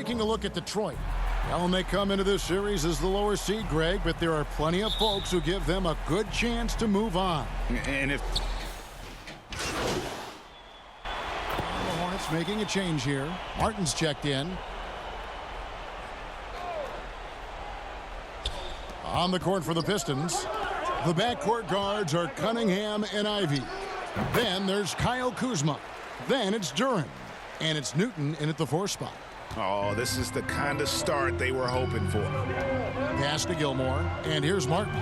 taking a look at Detroit. Well, they come into this series as the lower seed, Greg, but there are plenty of folks who give them a good chance to move on. And if the Hornets making a change here. Martin's checked in. On the court for the Pistons, the backcourt guards are Cunningham and Ivey. Then there's Kyle Kuzma. Then it's Duren. And it's Newton in at the 4 spot. oh, this is the kind of start they were hoping for. Pass to Gilmore. And here's Martin.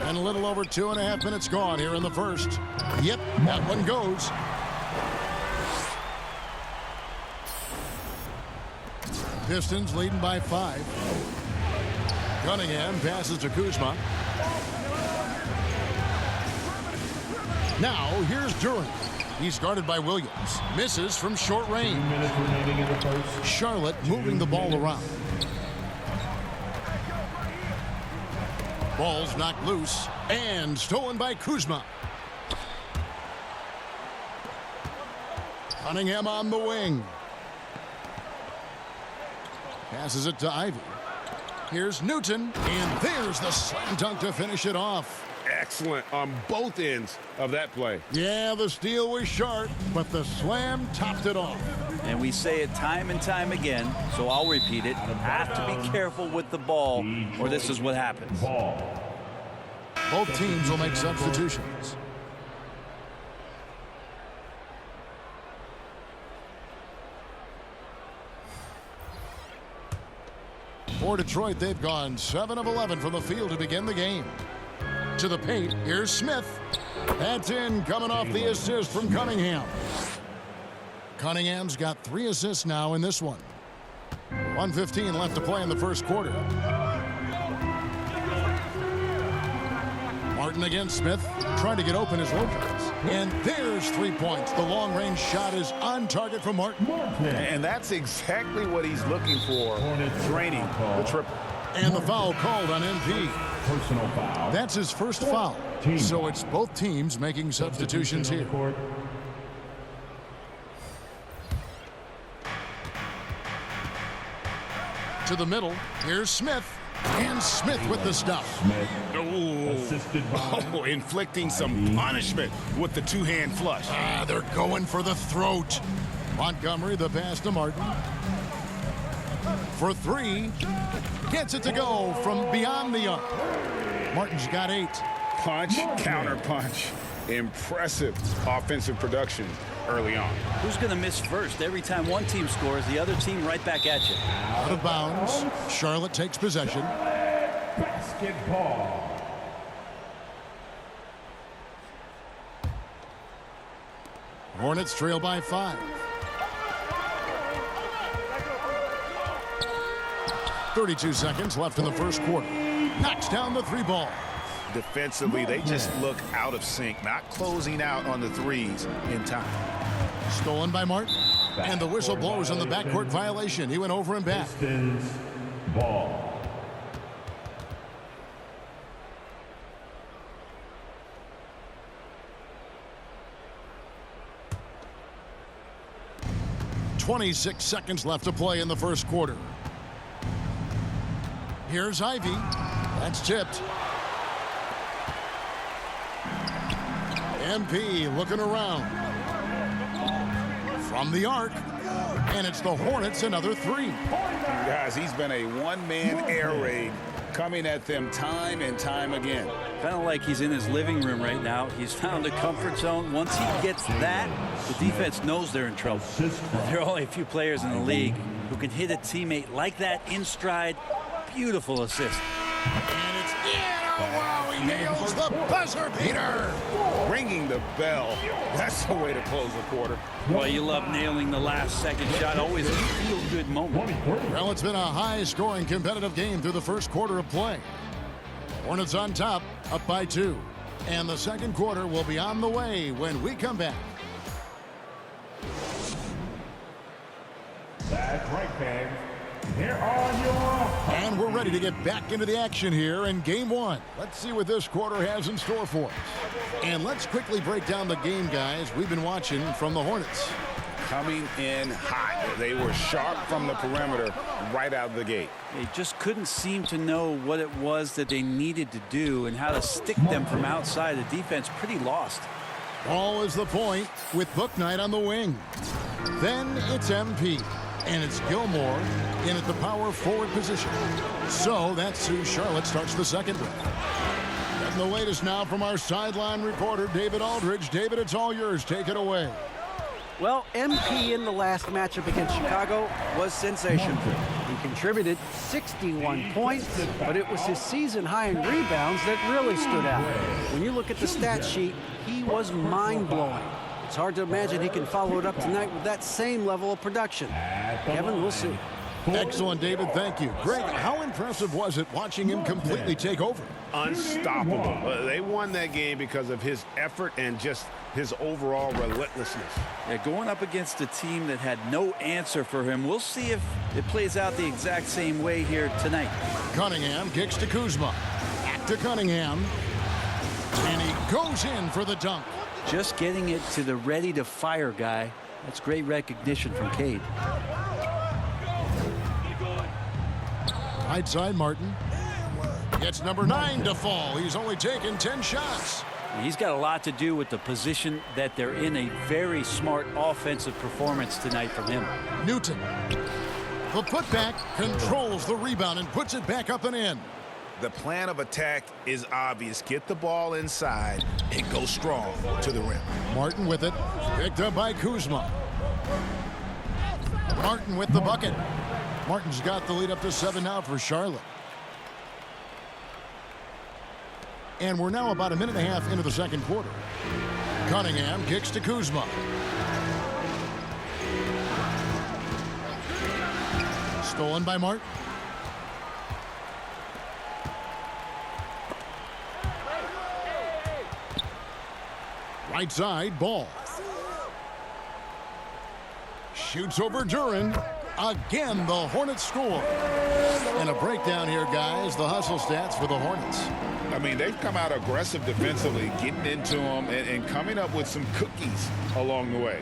And a little over 2.5 minutes gone here in the first. Yep, that one goes. Pistons leading by 5. Cunningham passes to Kuzma. Now here's Duren. He's guarded by Williams. Misses from short range. 2 minutes remaining in the first. Charlotte moving the ball around. Ball's knocked loose and stolen by Kuzma. Cunningham on the wing. Passes it to Ivey. Here's Newton, and there's the slam dunk to finish it off. Excellent on both ends of that play. Yeah, the steal was sharp, but the slam topped it off. And we say it time and time again, so I'll repeat it. You have to be careful with the ball, or this is what happens. Ball. Both teams will make substitutions. For Detroit, they've gone 7 of 11 from the field to begin the game. To the paint, here's Smith. That's in, coming off the assist from Cunningham. Cunningham's got 3 assists now in this one. 1:15 left to play in the first quarter. Martin against Smith, trying to get open as Lopez. And there's 3 points. The long-range shot is on target for Martin. And that's exactly what he's looking for, draining the triple. And the foul called on MP. Personal foul. That's his first foul. So it's both teams making substitutions here. To the middle, here's Smith. And Smith with the stop. Smith. Oh, Assisted by inflicting some punishment with the two-hand flush. They're going for the throat. Montgomery, the pass to Martin. For 3. Gets it to go from beyond the arc. Martin's got 8. Punch, counter punch. Impressive offensive production early on. Who's going to miss first? Every time one team scores, the other team right back at you. Out of bounds. Charlotte takes possession. basketball. Hornets trail by 5. 32 seconds left in the first quarter. Knocks down the 3 ball. Defensively, they just look out of sync, not closing out on the threes in time. Stolen by Martin. And the whistle blows on the backcourt violation. He went over and back. Pistons ball. .26 seconds left to play in the first quarter. Here's Ivey. That's tipped. MP looking around. From the arc. And it's the Hornets another 3. Guys, he's been a one-man air raid coming at them time and time again. Kind of like he's in his living room right now. He's found a comfort zone. Once he gets that, the defense knows they're in trouble. There are only a few players in the league who can hit a teammate like that in stride. Beautiful assist. And it's in. Oh, wow, he nails the buzzer beater. Ringing the bell. That's the way to close the quarter. Well, you love nailing the last second shot. Always a feel-good moment. Well, it's been a high-scoring competitive game through the first quarter of play. Hornets on top, up by 2. And the second quarter will be on the way when we come back. That's right, fans. Here are your... And we're ready to get back into the action here in Game 1. Let's see what this quarter has in store for us. And let's quickly break down the game, guys, we've been watching from the Hornets. coming in hot. They were sharp from the perimeter right out of the gate. They just couldn't seem to know what it was that they needed to do and how to stick them from outside. The defense pretty lost. Ball is the point with Bouknight on the wing. Then it's MP. And it's Gilmore in at the power forward position. So that's who Charlotte starts the second with. Getting the latest now from our sideline reporter, David Aldridge. David, it's all yours. Take it away. Well, MP in the last matchup against Chicago was sensational. He contributed 61 points, but it was his season high in rebounds that really stood out. When you look at the stat sheet, he was mind-blowing. It's hard to imagine he can follow it up tonight with that same level of production. Kevin, we'll see. Excellent, David. Thank you. Greg, how impressive was it watching him completely take over? Unstoppable. They won that game because of his effort and just his overall relentlessness. Yeah, going up against a team that had no answer for him. We'll see if it plays out the exact same way here tonight. Cunningham kicks to Kuzma. Back to Cunningham. And he goes in for the dunk. Just getting it to the ready-to-fire guy. That's great recognition from Cade. Right side, Martin. Gets number 9 to fall. He's only taken 10 shots. He's got a lot to do with the position that they're in. A very smart offensive performance tonight from him. Newton. The putback controls the rebound and puts it back up and in. The plan of attack is obvious. Get the ball inside and go strong to the rim. Martin with it. Picked up by Kuzma. Martin with the bucket. Martin's got the lead up to 7 now for Charlotte. And we're now about a minute and a half into the second quarter. Cunningham kicks to Kuzma. Stolen by Martin. Right side, Ball. Shoots over Duran. Again, the Hornets score. And a breakdown here, guys. The hustle stats for the Hornets. I mean, they've come out aggressive defensively, getting into them and coming up with some cookies along the way.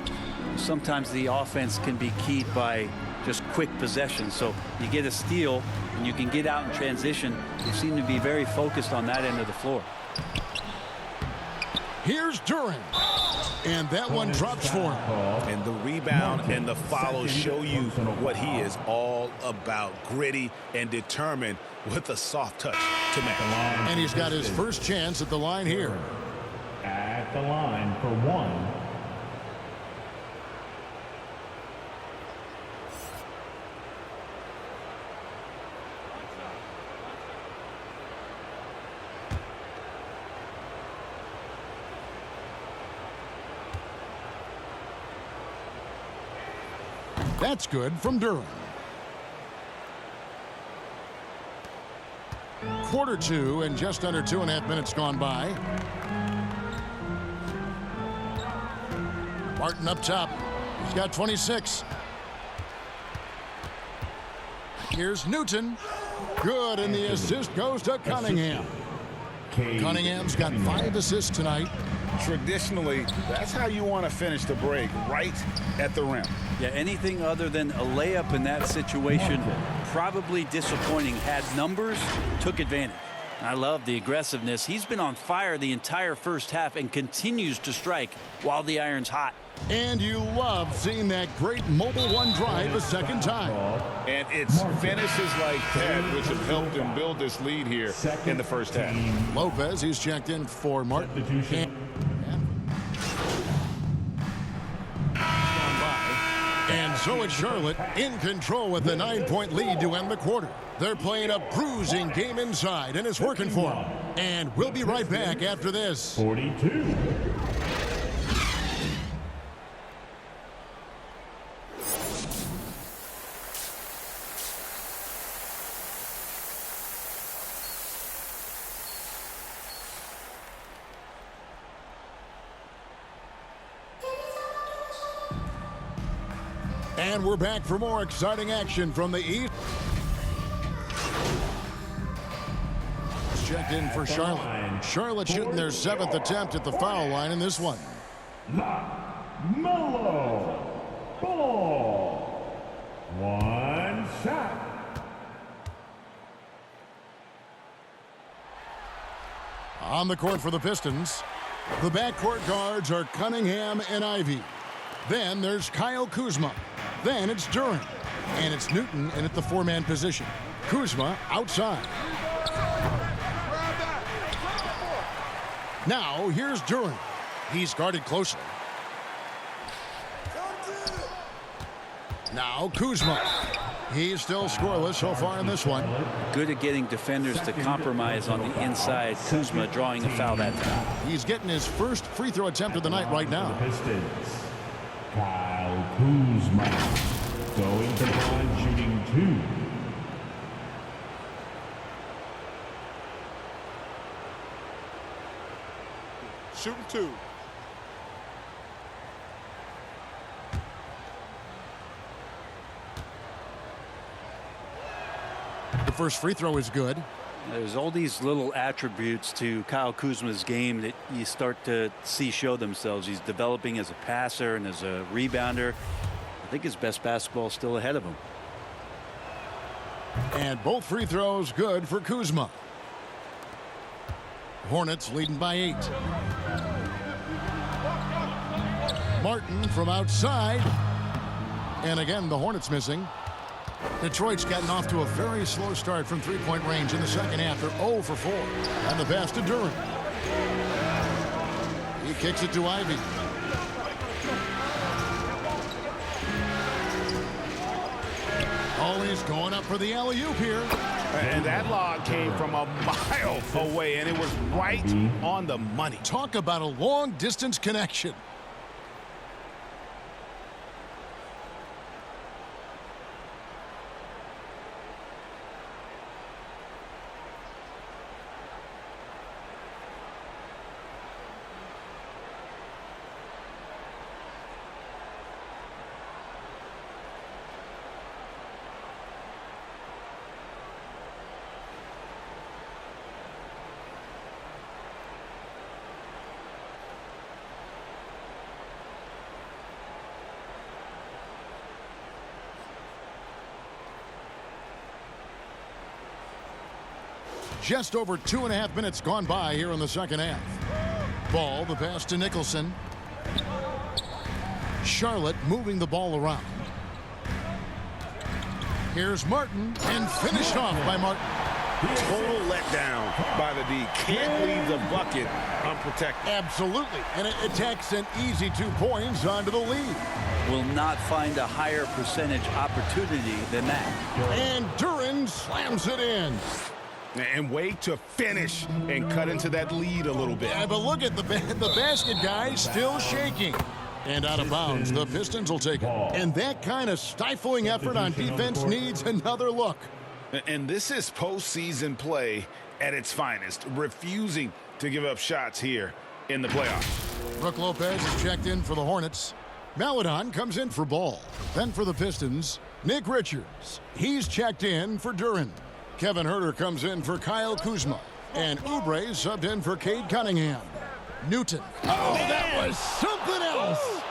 Sometimes the offense can be keyed by just quick possession. So you get a steal and you can get out in transition. They seem to be very focused on that end of the floor. Here's Duran. And that one drops for him. And the rebound and the follow show you what he is all about. Gritty and determined with a soft touch to match. And he's got his first chance at the line here. At the line for one. That's good from Duran. Quarter 2 and just under 2.5 minutes gone by. Martin up top. He's got 26. Here's Newton. Good, and the assist goes to Cunningham. Cunningham's got 5 assists tonight. Traditionally, that's how you want to finish the break, right at the rim. Yeah, anything other than a layup in that situation, probably disappointing. Had numbers, took advantage. I love the aggressiveness. He's been on fire the entire first half and continues to strike while the iron's hot. And you love seeing that great mobile one drive a second time. And it's finishes like that which have helped him build this lead here in the first half. Lopez, he's checked in for Martin. And so it's Charlotte in control with the 9-point lead to end the quarter. They're playing a bruising game inside, and it's working for them. And we'll be right back after this. 42. And we're back for more exciting action from the East. Checked in for Charlotte. Charlotte shooting their 7th attempt at the foul line in this one. Melo. Ball. One shot. On the court for the Pistons, the backcourt guards are Cunningham and Ivy. Then there's Kyle Kuzma. Then it's Duren. And it's Newton in at the four-man position. Kuzma outside. Now here's Duren. He's guarded closely. Now Kuzma. He's still scoreless so far in this one. Good at getting defenders to compromise on the inside. Kuzma drawing a foul that time. He's getting his first free throw attempt of the night right now. Pistons. Kyle Kuzma. Going to the line, shooting 2. Shooting 2. The first free throw is good. There's all these little attributes to Kyle Kuzma's game that you start to see show themselves. He's developing as a passer and as a rebounder. I think his best basketball is still ahead of him. And both free throws good for Kuzma. Hornets leading by 8. Martin from outside. And again, the Hornets missing. Detroit's gotten off to a very slow start from three-point range in the second half. They're 0 for 4. And the pass to Duren. He kicks it to Ivy. Oh, he's going up for the alley-oop here. And that lob came from a mile away, and it was right on the money. Talk about a long-distance connection. Just over 2.5 minutes gone by here in the second half. Ball, the pass to Nicholson. Charlotte moving the ball around. Here's Martin, and finished off by Martin. Total letdown by the D. Can't leave the bucket unprotected. Absolutely, and it attacks an easy 2 points onto the lead. Will not find a higher percentage opportunity than that. And Duren slams it in. And wait to finish and cut into that lead a little bit. Yeah, but look at the basket guy still shaking. And out of bounds, the Pistons will take it. And that kind of stifling effort on defense needs another look. And this is postseason play at its finest, refusing to give up shots here in the playoffs. Brook Lopez is checked in for the Hornets. Maladon comes in for Ball. Then for the Pistons, Nick Richards. He's checked in for Duren. Kevin Huerter comes in for Kyle Kuzma. And Oubre subbed in for Cade Cunningham. Newton. Oh, that was something else.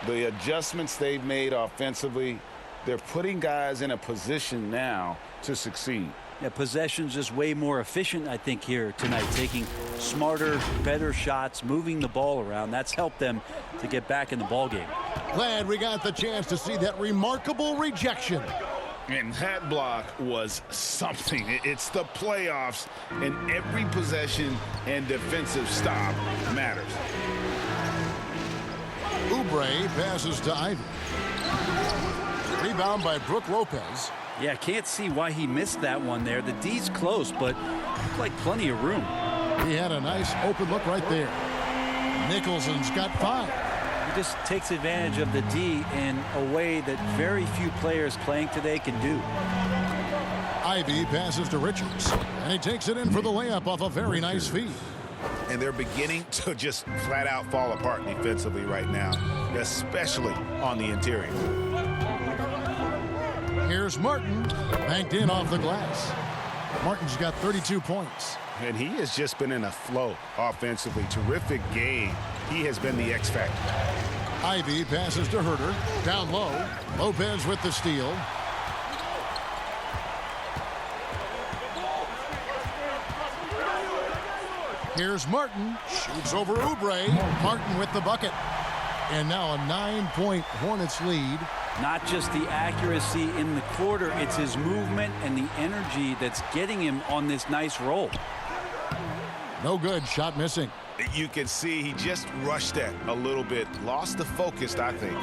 The adjustments they've made offensively, they're putting guys in a position now to succeed. Yeah, possession's just way more efficient, I think, here tonight. Taking smarter, better shots, moving the ball around. That's helped them to get back in the ball game. Glad we got the chance to see that remarkable rejection. And that block was something. It's the playoffs, and every possession and defensive stop matters. Oubre passes to Ivy. Rebound by Brook Lopez. Yeah, can't see why he missed that one there. The D's close, but looked like plenty of room. He had a nice open look right there. Nicholson's got 5. He just takes advantage of the D in a way that very few players playing today can do. Ivy passes to Richards, and he takes it in for the layup off a very nice feed. And they're beginning to just flat out fall apart defensively right now, especially on the interior. Here's Martin, banked in off the glass. Martin's got 32 points. And he has just been in a flow offensively. Terrific game. He has been the X factor. Ivy passes to Herter. Down low. Lopez with the steal. Here's Martin. Shoots over Oubre. Martin with the bucket. And now a 9-point Hornets lead. Not just the accuracy in the quarter, it's his movement and the energy that's getting him on this nice roll. No good. Shot missing. You can see he just rushed that a little bit. Lost the focus, I think.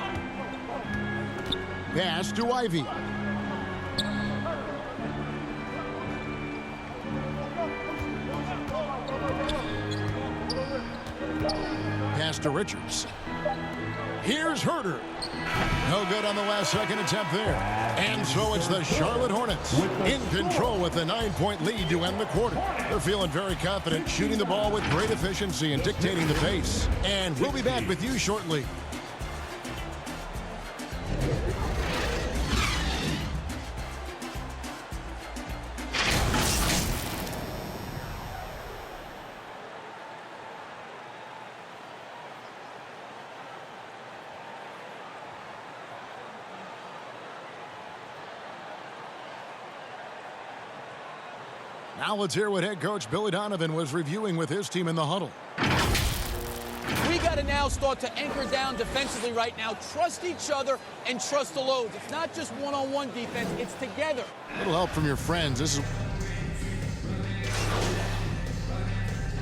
Pass to Ivy. Pass to Richards. Here's Herter. No good on the last second attempt there. And so it's the Charlotte Hornets in control with a 9-point lead to end the quarter. They're feeling very confident, shooting the ball with great efficiency and dictating the pace. And we'll be back with you shortly. Now let's hear what head coach Billy Donovan was reviewing with his team in the huddle. We got to now start to anchor down defensively right now. Trust each other and trust the loads. It's not just one-on-one defense, it's together. A little help from your friends. This is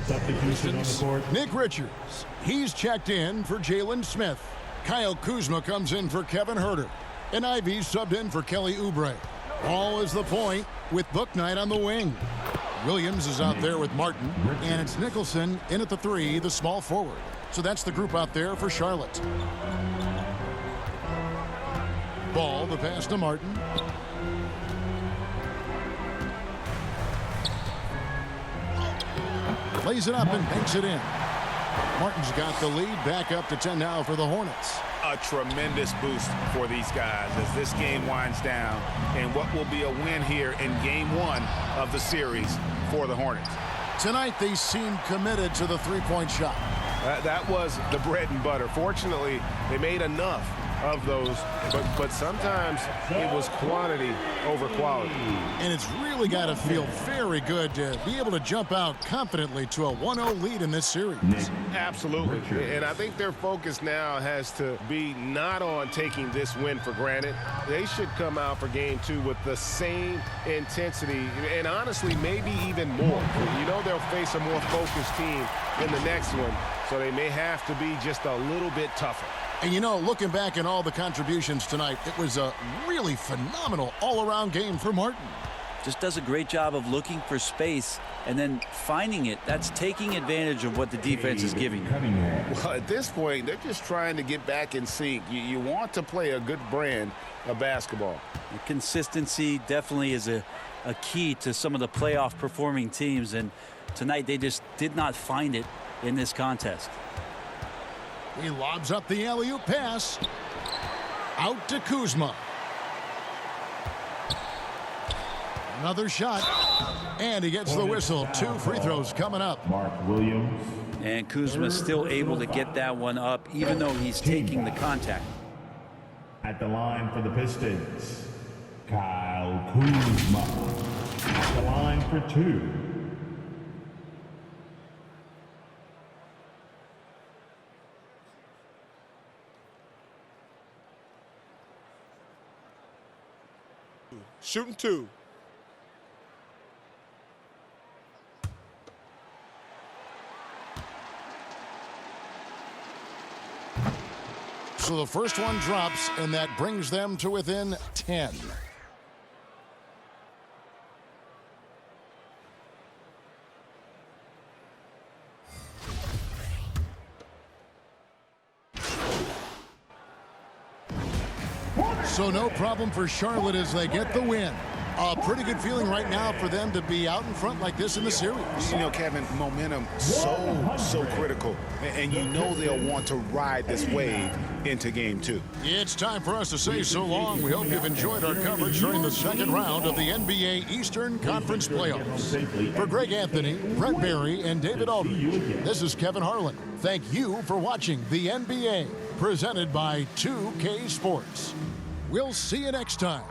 Substitution on the court. Nick Richards. He's checked in for Jalen Smith. Kyle Kuzma comes in for Kevin Herter. And Ivy subbed in for Kelly Oubre. All is the point with Bouknight on the wing. Williams is out there with Martin. And it's Nicholson in at the 3, the small forward. So that's the group out there for Charlotte. Ball, the pass to Martin. Lays it up and banks it in. Martin's got the lead, back up to 10 now for the Hornets. A tremendous boost for these guys as this game winds down, and what will be a win here in game 1 of the series for the Hornets. Tonight they seem committed to the three-point shot. That was the bread and butter. Fortunately, they made enough of those, but sometimes it was quantity over quality. And it's really got to feel very good to be able to jump out confidently to a 1-0 lead in this series. Absolutely. And I think their focus now has to be not on taking this win for granted. They should come out for game 2 with the same intensity and honestly maybe even more. You know they'll face a more focused team in the next one, so they may have to be just a little bit tougher. And you know, looking back at all the contributions tonight, it was a really phenomenal all-around game for Martin. Just does a great job of looking for space and then finding it. That's taking advantage of what the defense is giving you. Well, at this point, they're just trying to get back in sync. You want to play a good brand of basketball. The consistency definitely is a key to some of the playoff performing teams, and tonight they just did not find it in this contest. He lobs up the alley-oop pass. Out to Kuzma. Another shot. And he gets the whistle. 2 free throws coming up. Mark Williams. And Kuzma still able to get that one up, even though he's taking the contact. At the line for the Pistons, Kyle Kuzma. At the line for 2. Shooting 2. So the first one drops, and that brings them to within 10. So no problem for Charlotte as they get the win. A pretty good feeling right now for them to be out in front like this in the series. You know, Kevin, momentum so critical. And you know they'll want to ride this wave into game 2. It's time for us to say so long. We hope you've enjoyed our coverage during the second round of the NBA Eastern Conference Playoffs. For Greg Anthony, Brett Barry, and David Aldridge, this is Kevin Harlan. Thank you for watching the NBA. presented by 2K Sports. We'll see you next time.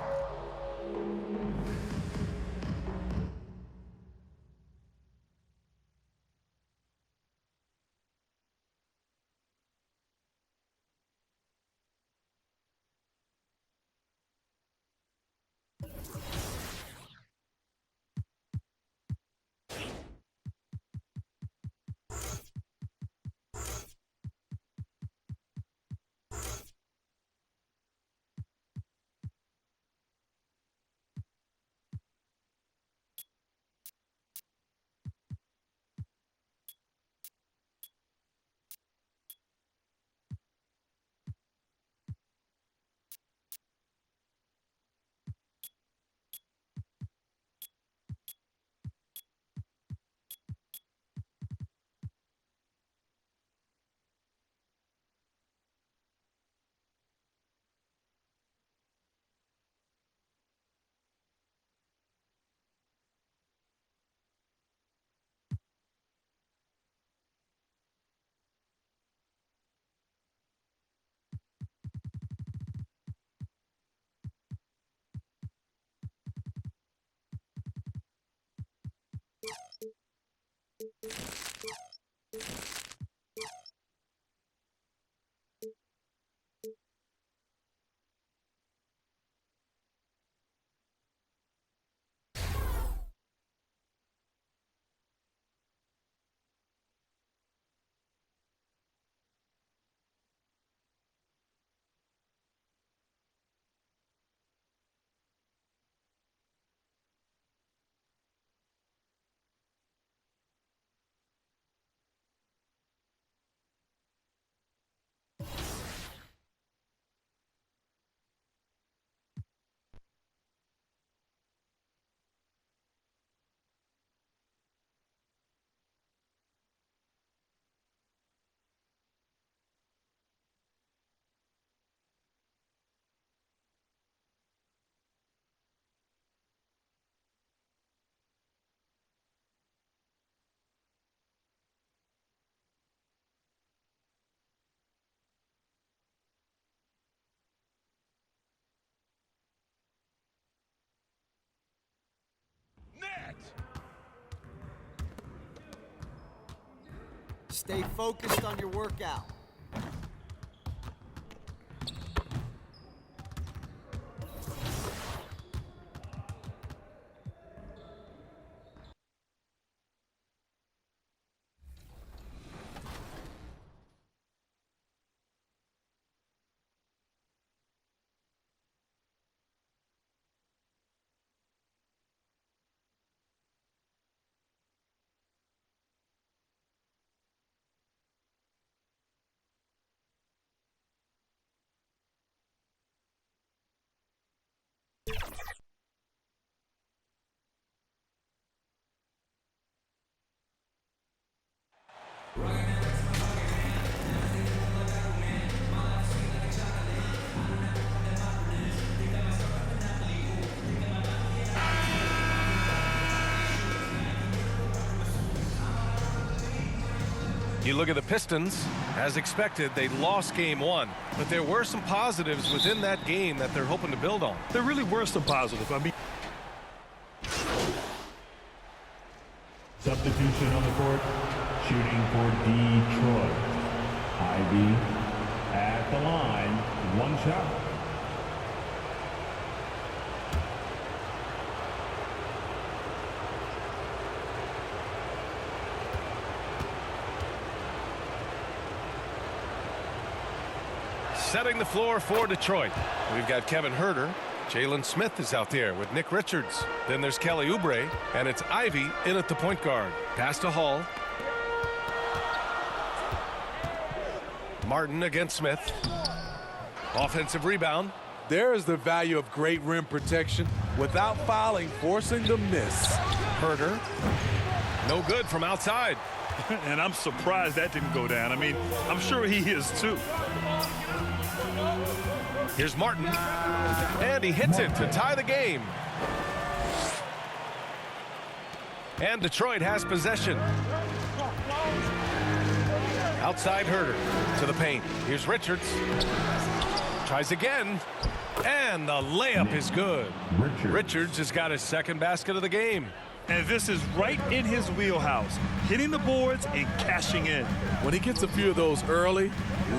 Stay focused on your workout. You look at the Pistons, as expected, they lost game one, but there were some positives within that game that they're hoping to build on. There really were some positives. I mean, Substitution on the court, shooting for Detroit. Ivy at the line, one shot. Setting the floor for Detroit. We've got Kevin Huerter. Jalen Smith is out there with Nick Richards. Then there's Kelly Oubre, and it's Ivy in at the point guard. Pass to Hall. Martin against Smith. Offensive rebound. There's the value of great rim protection without fouling, forcing the miss. Huerter. No good from outside. and I'm surprised that didn't go down. I mean, I'm sure he is too. Here's Martin, and he hits it to tie the game. And Detroit has possession. Outside Herder to the paint. Here's Richards. Tries again. And the layup is good. Richards has got his second basket of the game. And this is right in his wheelhouse, hitting the boards and cashing in. When he gets a few of those early,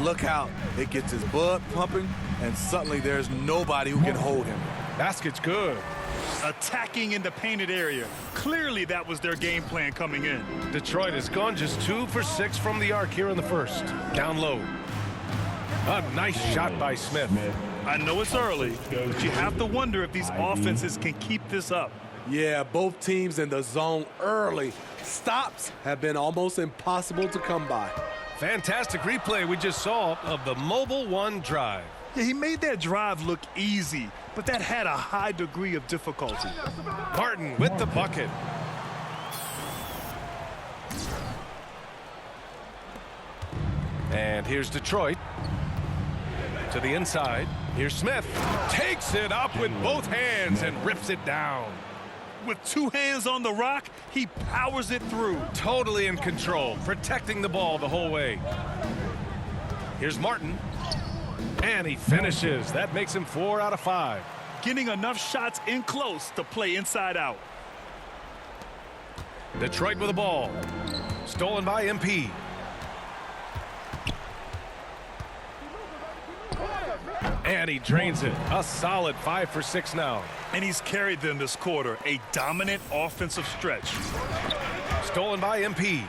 look out. It gets his blood pumping, and suddenly there's nobody who can hold him. Basket's good. Attacking in the painted area. Clearly that was their game plan coming in. Detroit has gone just 2 for 6 from the arc here in the first. Down low. A nice shot by Smith. I know it's early, but you have to wonder if these offenses can keep this up. Yeah, both teams in the zone early. Stops have been almost impossible to come by. Fantastic replay we just saw of the Mobile One drive. Yeah, he made that drive look easy, but that had a high degree of difficulty. Martin with the bucket. And here's Detroit. To the inside. Here's Smith. Takes it up with both hands and rips it down. With 2 hands on the rock, he powers it through. Totally in control, protecting the ball the whole way. Here's Martin. And he finishes. That makes him 4 out of 5. Getting enough shots in close to play inside out. Detroit with the ball. Stolen by MP. And he drains it. A solid 5 for 6 now. And he's carried them this quarter. A dominant offensive stretch. Stolen by MP.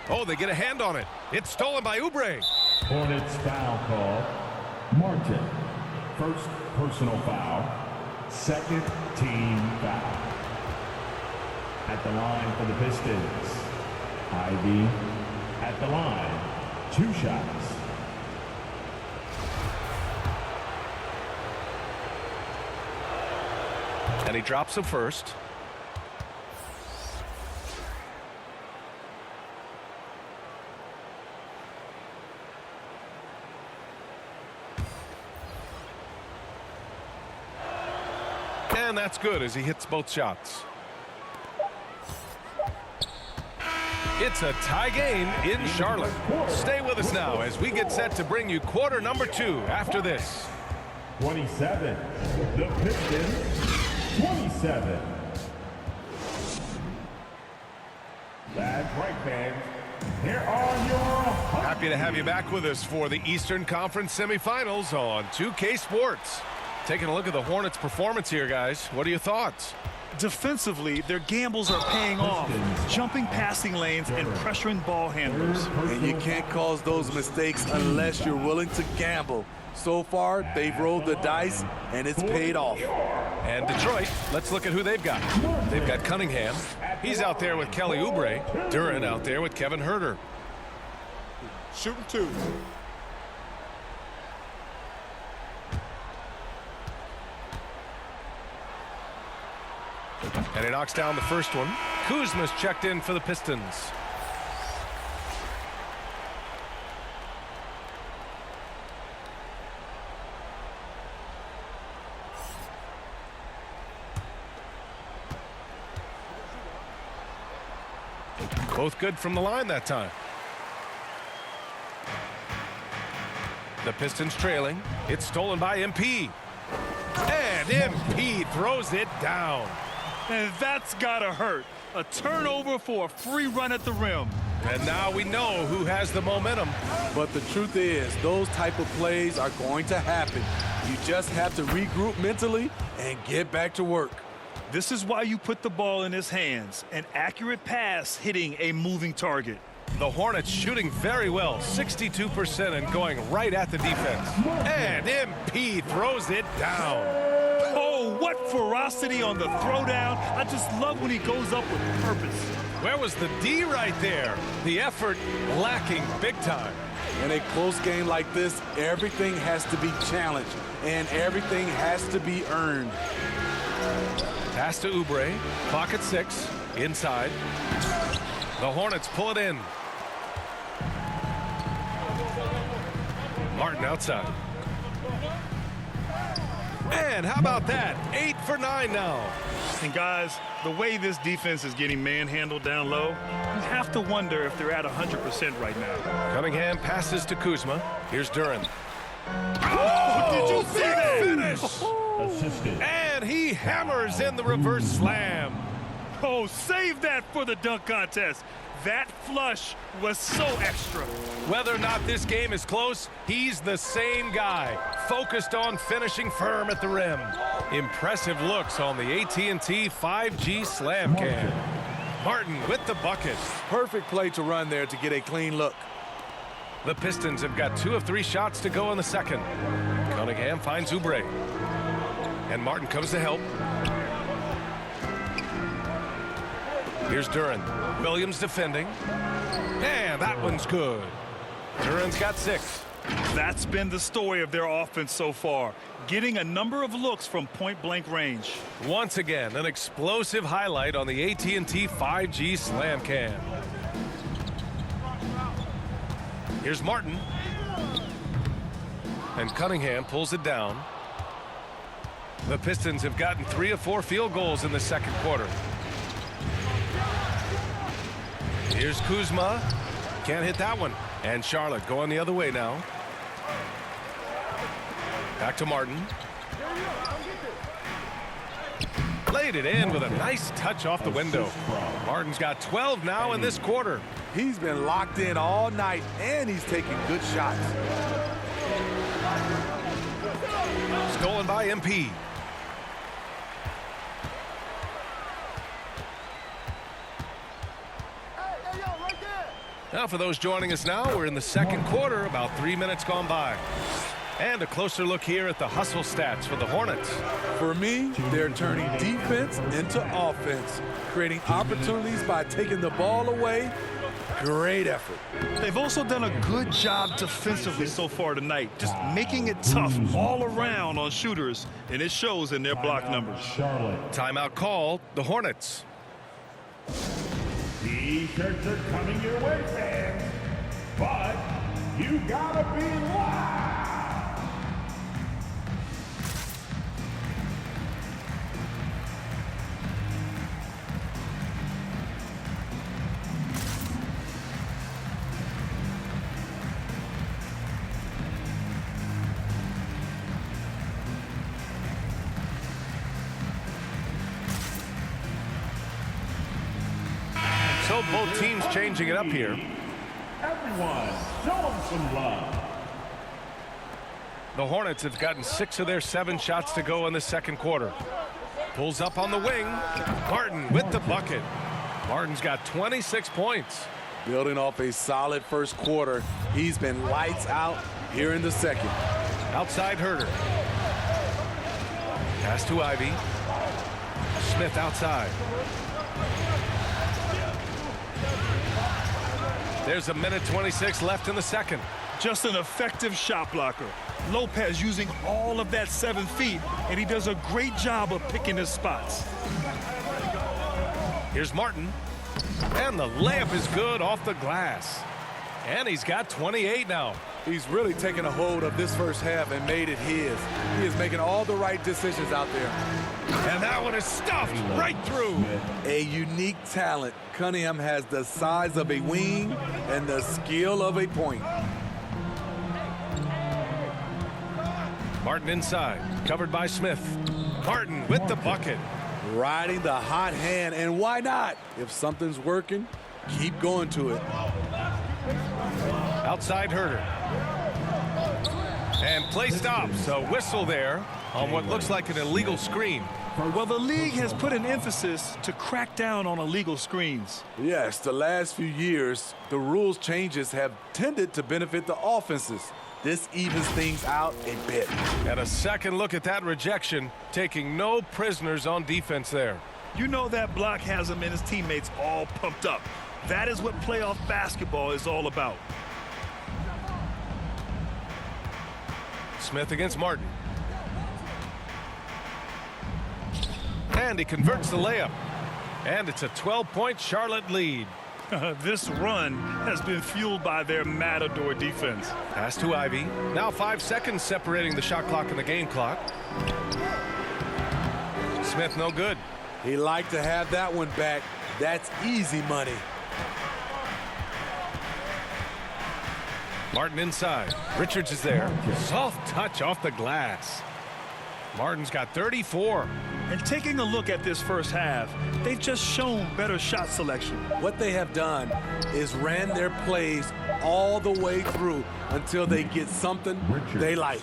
Oh, they get a hand on it. It's stolen by Oubre. Hornets foul call. Martin. First personal foul. Second team foul. At the line for the Pistons. Ivy at the line. 2 shots. And he drops him first. And that's good as he hits both shots. It's a tie game in Charlotte. Stay with us now as we get set to bring you quarter number 2 after this. 27. The Pistons. 27. That's right, fans. Here are your... Happy to have you back with us for the Eastern Conference semifinals on 2K Sports. Taking a look at the Hornets' performance here, guys. What are your thoughts? Defensively, their gambles are paying off. Jumping passing lanes and pressuring ball handlers. And you can't cause those mistakes unless you're willing to gamble. So far, they've rolled the dice, and it's paid off. And Detroit, let's look at who they've got. They've got Cunningham. He's out there with Kelly Oubre. Duran out there with Kevin Herder. Shooting 2. And he knocks down the first one. Kuzma's checked in for the Pistons. Both good from the line that time. The Pistons trailing. It's stolen by MP. And MP throws it down. And that's gotta hurt. A turnover for a free run at the rim. And now we know who has the momentum. But the truth is, those type of plays are going to happen. You just have to regroup mentally and get back to work. This is why you put the ball in his hands. An accurate pass hitting a moving target. The Hornets shooting very well, 62% and going right at the defense. And MP throws it down. Oh, what ferocity on the throwdown. I just love when he goes up with purpose. Where was the D right there? The effort lacking big time. In a close game like this, everything has to be challenged and everything has to be earned. Pass to Oubre, clock at 6, inside. The Hornets pull it in. Martin outside. And how about that? 8 for 9 now. And guys, the way this defense is getting manhandled down low, you have to wonder if they're at 100% right now. Cunningham passes to Kuzma. Here's Duran. Oh, did you see that? Finish! Assisted. And he hammers in the reverse slam. Oh, save that for the dunk contest. That flush was so extra. Whether or not this game is close, he's the same guy, focused on finishing firm at the rim. Impressive looks on the AT&T 5G Slam Cam. Martin with the bucket. Perfect play to run there to get a clean look. The Pistons have got 2 of 3 shots to go in the second. Cunningham finds Oubre. And Martin comes to help. Here's Duran. Williams defending. And that one's good. Duran's got 6. That's been the story of their offense so far, getting a number of looks from point-blank range. Once again, an explosive highlight on the AT&T 5G Slam Cam. Here's Martin. And Cunningham pulls it down. The Pistons have gotten 3 of 4 field goals in the second quarter. Here's Kuzma. Can't hit that one. And Charlotte going the other way now. Back to Martin. Laid it in with a nice touch off the window. Martin's got 12 now in this quarter. He's been locked in all night, and he's taking good shots. Stolen by MP. Now for those joining us now, we're in the second quarter, about 3 minutes gone by. And a closer look here at the hustle stats for the Hornets. For me, they're turning defense into offense, creating opportunities by taking the ball away. Great effort. They've also done a good job defensively so far tonight, just making it tough all around on shooters, and it shows in their block numbers. Timeout called, the Hornets. T-shirts are coming your way, fans, but you gotta be loud. So both teams changing it up here. Everyone, show them some love. The Hornets have gotten 6 of their 7 shots to go in the second quarter. Pulls up on the wing. Martin with the bucket. Martin's got 26 points. Building off a solid first quarter, he's been lights out here in the second. Outside Herter. Pass to Ivy. Smith outside. There's a minute 26 left in the second. Just an effective shot blocker. Lopez using all of that 7 feet, and he does a great job of picking his spots. Here's Martin. And the layup is good off the glass. And he's got 28 now. He's really taken a hold of this first half and made it his. He is making all the right decisions out there. And that one is stuffed right through. A unique talent. Cunningham has the size of a wing and the skill of a point. Martin inside, covered by Smith. Martin with the bucket. Riding the hot hand, and why not? If something's working, keep going to it. Outside Herter. And play stops. A whistle there on what looks like an illegal screen. Well, the league has put an emphasis to crack down on illegal screens. Yes, the last few years, the rules changes have tended to benefit the offenses. This evens things out a bit. And a second look at that rejection, taking no prisoners on defense there. You know that block has him and his teammates all pumped up. That is what playoff basketball is all about. Smith against Martin. And he converts the layup. And it's a 12-point Charlotte lead. This run has been fueled by their Matador defense. Pass to Ivy. Now 5 seconds separating the shot clock and the game clock. Smith no good. He liked to have that one back. That's easy money. Martin inside. Richards is there. Soft touch off the glass. Martin's got 34. And taking a look at this first half, they've just shown better shot selection. What they have done is ran their plays all the way through until they get something they like.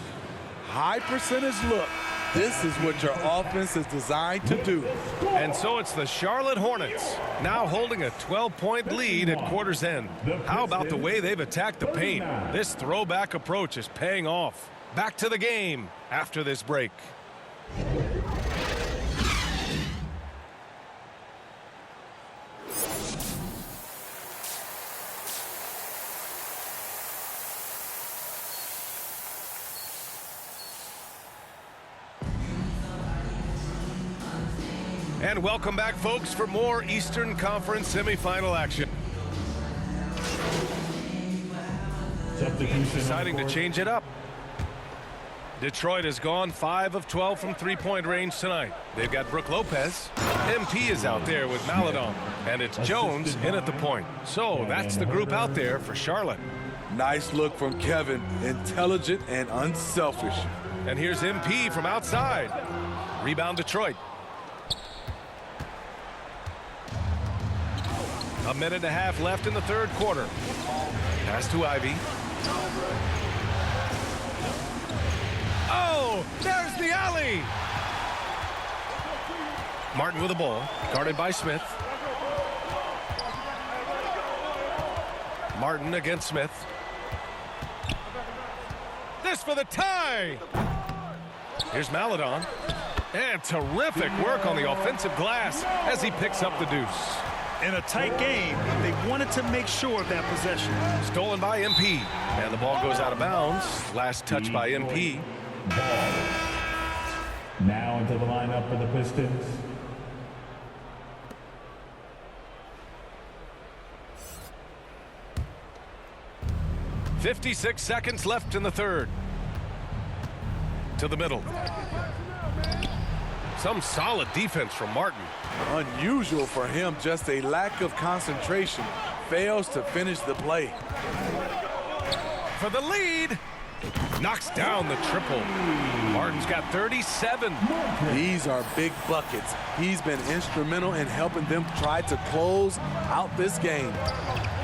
High percentage look. This is what your offense is designed to do. And so it's the Charlotte Hornets now holding a 12-point lead at quarter's end. How about the way they've attacked the paint? This throwback approach is paying off. Back to the game after this break. And welcome back, folks, for more Eastern Conference semifinal action. Deciding to change it up. Detroit has gone 5 of 12 from three-point range tonight. They've got Brook Lopez. MP is out there with Maladon. And it's Jones in at the point. So that's the group out there for Charlotte. Nice look from Kevin. Intelligent and unselfish. And here's MP from outside. Rebound Detroit. A minute and a half left in the third quarter. Pass to Ivy. Oh, there's the alley. Martin with the ball, guarded by Smith. Martin against Smith. This for the tie. Here's Maladon. And terrific work on the offensive glass as he picks up the deuce. In a tight game, they wanted to make sure of that possession. Stolen by MP. And the ball goes out of bounds. Last touch by MP. Ball. Now into the lineup for the Pistons. .56 seconds left in the third. To the middle. Some solid defense from Martin. Unusual for him, just a lack of concentration. Fails to finish the play. For the lead. Knocks down the triple. Martin's got 37. These are big buckets. He's been instrumental in helping them try to close out this game.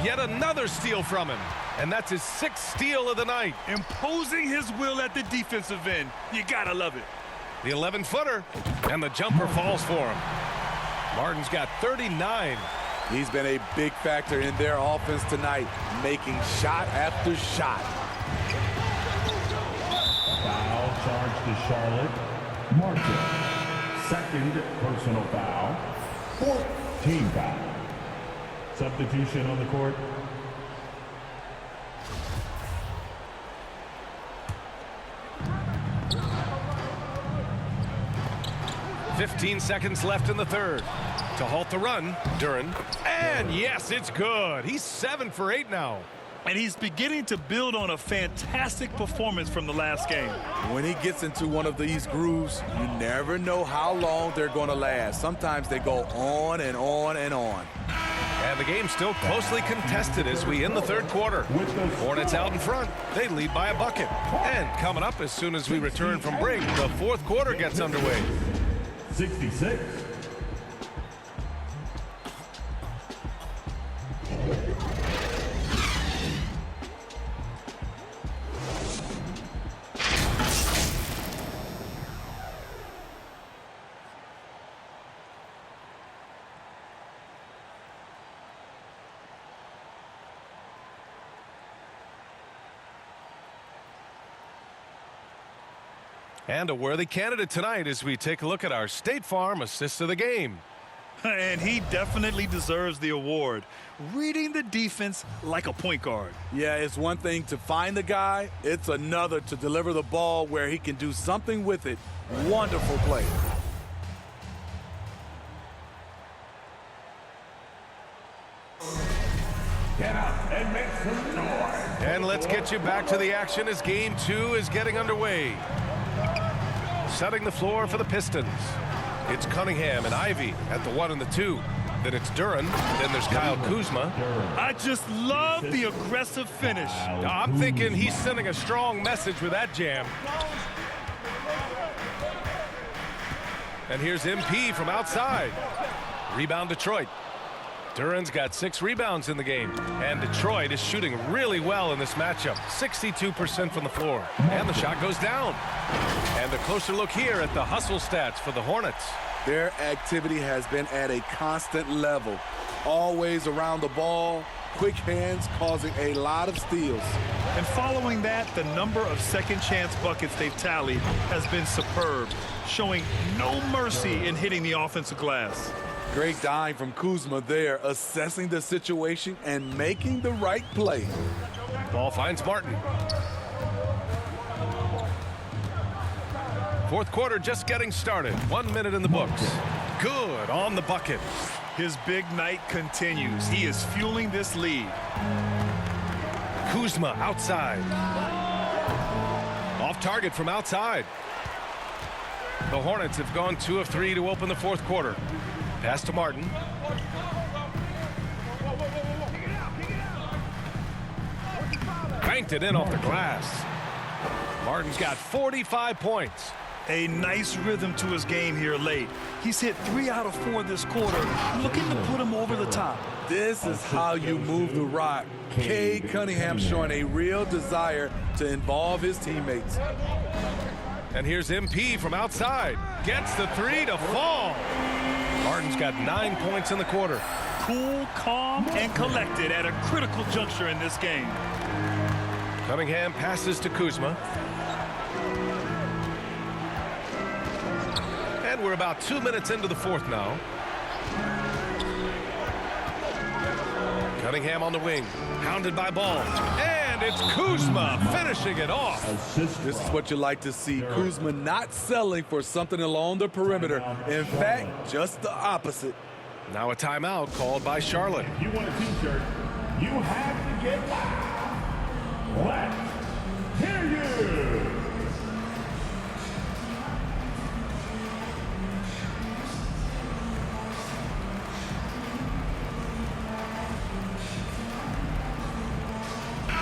Yet another steal from him. And that's his 6th steal of the night. Imposing his will at the defensive end. You gotta love it. The 11-footer. And the jumper falls for him. Martin's got 39. He's been a big factor in their offense tonight, making shot after shot. Foul charge to Charlotte. Martin. Second personal foul. 4th team foul. Substitution on the court. .15 seconds left in the third. To halt the run, Duran. And yes, it's good. He's 7 for 8 now. And he's beginning to build on a fantastic performance from the last game. When he gets into one of these grooves, you never know how long they're going to last. Sometimes they go on and on and on. And the game's still closely contested as we end the third quarter. Hornets out in front. They lead by a bucket. And coming up as soon as we return from break, the fourth quarter gets underway. 66. And a worthy candidate tonight as we take a look at our State Farm assist of the game. And he definitely deserves the award. Reading the defense like a point guard. Yeah, it's one thing to find the guy. It's another to deliver the ball where he can do something with it. Wonderful play. let's get you back to the action as game 2 is getting underway. Setting the floor for the Pistons. It's Cunningham and Ivy at the 1 and the 2. Then it's Duran. Then there's Kyle Kuzma. I just love the aggressive finish. I'm thinking he's sending a strong message with that jam. And here's MP from outside. Rebound Detroit. Duran's got 6 rebounds in the game. And Detroit is shooting really well in this matchup. 62% from the floor. And the shot goes down. And a closer look here at the hustle stats for the Hornets. Their activity has been at a constant level. Always around the ball, quick hands causing a lot of steals. And following that, the number of second chance buckets they've tallied has been superb, showing no mercy in hitting the offensive glass. Great dime from Kuzma there, assessing the situation and making the right play. Ball finds Martin. Fourth quarter just getting started. 1 minute in the books. Good on the bucket. His big night continues. He is fueling this lead. Kuzma outside. Off target from outside. The Hornets have gone 2 of 3 to open the fourth quarter. Pass to Martin. Banked it in off the glass. Martin's got 45 points. A nice rhythm to his game here late. He's hit 3 out of 4 this quarter, looking to put him over the top. This is how you move the rock. Cade Cunningham showing a real desire to involve his teammates. And here's MP from outside. Gets the 3 to fall. Martin's got 9 points in the quarter. Cool, calm, and collected at a critical juncture in this game. Cunningham passes to Kuzma. And we're about 2 minutes into the fourth now. Cunningham on the wing, hounded by Ball. And it's Kuzma finishing it off. This is what you like to see. Kuzma not settling for something along the perimeter. In fact, just the opposite. Now a timeout called by Charlotte. If you want a t-shirt, you have to get loud. Let's hear you.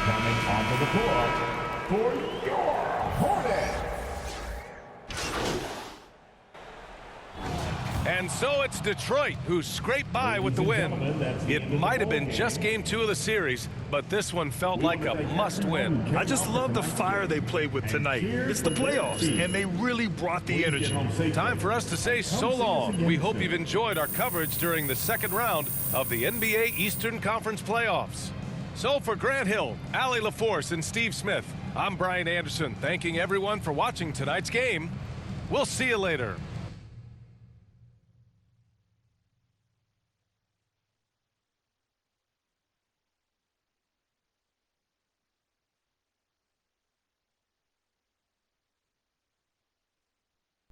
Coming onto the floor for your Hornets. And so it's Detroit who scraped by with the win. It might have been just game 2 of the series, but this one felt like a must-win. I just love the fire they played with tonight. It's the playoffs, and they really brought the energy. Time for us to say so long. We hope you've enjoyed our coverage during the second round of the NBA Eastern Conference playoffs. So for Grant Hill, Allie LaForce, and Steve Smith, I'm Brian Anderson, thanking everyone for watching tonight's game. We'll see you later.